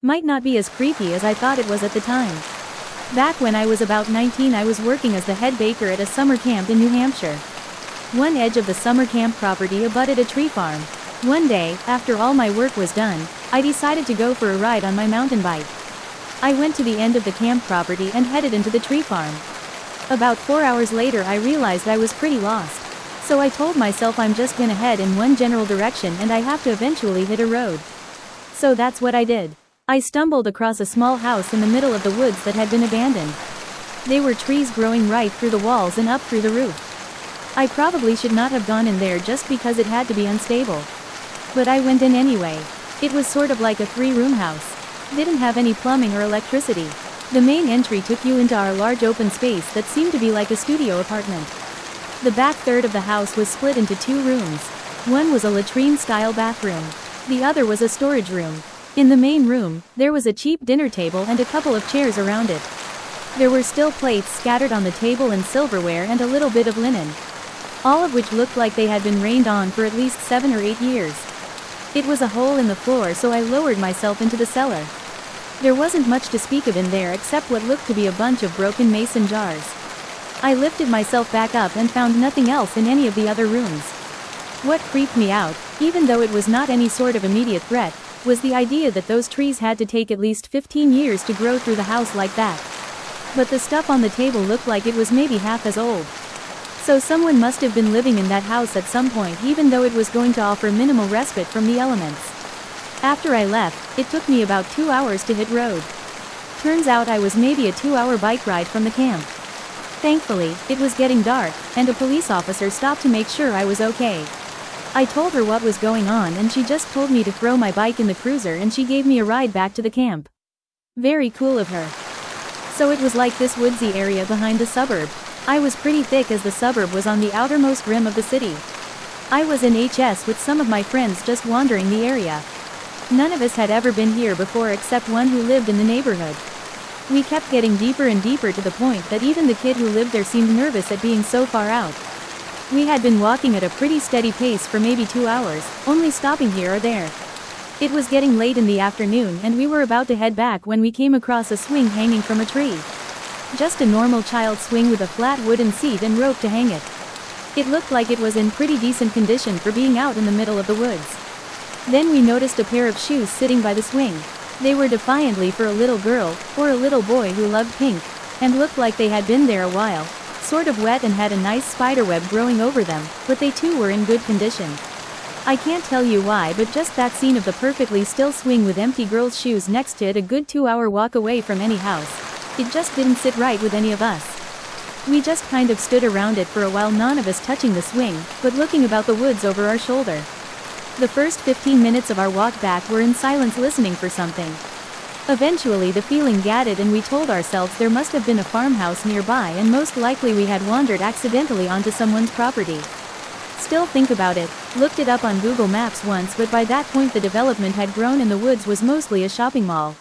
Might not be as creepy as I thought it was at the time. Back when I was about 19, I was working as the head baker at a summer camp in New Hampshire. One edge of the summer camp property abutted a tree farm. One day, after all my work was done, I decided to go for a ride on my mountain bike. I went to the end of the camp property and headed into the tree farm. About 4 hours later, I realized I was pretty lost. So I told myself I'm just gonna head in one general direction and I have to eventually hit a road. So that's what I did. I stumbled across a small house in the middle of the woods that had been abandoned. There were trees growing right through the walls and up through the roof. I probably should not have gone in there just because it had to be unstable. But I went in anyway. It was sort of like a 3-room house. Didn't have any plumbing or electricity. The main entry took you into our large open space that seemed to be like a studio apartment. The back third of the house was split into 2 rooms. One was a latrine-style bathroom. The other was a storage room. In the main room, there was a cheap dinner table and a couple of chairs around it. There were still plates scattered on the table and silverware and a little bit of linen. All of which looked like they had been rained on for at least 7 or 8 years. It was a hole in the floor, so I lowered myself into the cellar. There wasn't much to speak of in there except what looked to be a bunch of broken mason jars. I lifted myself back up and found nothing else in any of the other rooms. What creeped me out, even though it was not any sort of immediate threat, was the idea that those trees had to take at least 15 years to grow through the house like that. But the stuff on the table looked like it was maybe half as old. So someone must have been living in that house at some point, even though it was going to offer minimal respite from the elements. After I left, it took me about 2 hours to hit road. Turns out I was maybe a 2-hour bike ride from the camp. Thankfully, it was getting dark, and a police officer stopped to make sure I was okay. I told her what was going on and she just told me to throw my bike in the cruiser and she gave me a ride back to the camp. Very cool of her. So it was like this woodsy area behind the suburb. I was pretty thick as the suburb was on the outermost rim of the city. I was in HS with some of my friends just wandering the area. None of us had ever been here before except one who lived in the neighborhood. We kept getting deeper and deeper to the point that even the kid who lived there seemed nervous at being so far out. We had been walking at a pretty steady pace for maybe 2 hours, only stopping here or there. It was getting late in the afternoon and we were about to head back when we came across a swing hanging from a tree. Just a normal child swing with a flat wooden seat and rope to hang it. It looked like it was in pretty decent condition for being out in the middle of the woods. Then we noticed a pair of shoes sitting by the swing. They were defiantly for a little girl, or a little boy who loved pink, and looked like they had been there a while. Sort of wet and had a nice spiderweb growing over them, but they too were in good condition. I can't tell you why, but just that scene of the perfectly still swing with empty girl's shoes next to it, a good 2-hour walk away from any house, it just didn't sit right with any of us. We just kind of stood around it for a while, none of us touching the swing, but looking about the woods over our shoulder. The first 15 minutes of our walk back were in silence, listening for something. Eventually the feeling gathered and we told ourselves there must have been a farmhouse nearby and most likely we had wandered accidentally onto someone's property. Still think about it, looked it up on Google Maps once, but by that point the development had grown and the woods was mostly a shopping mall.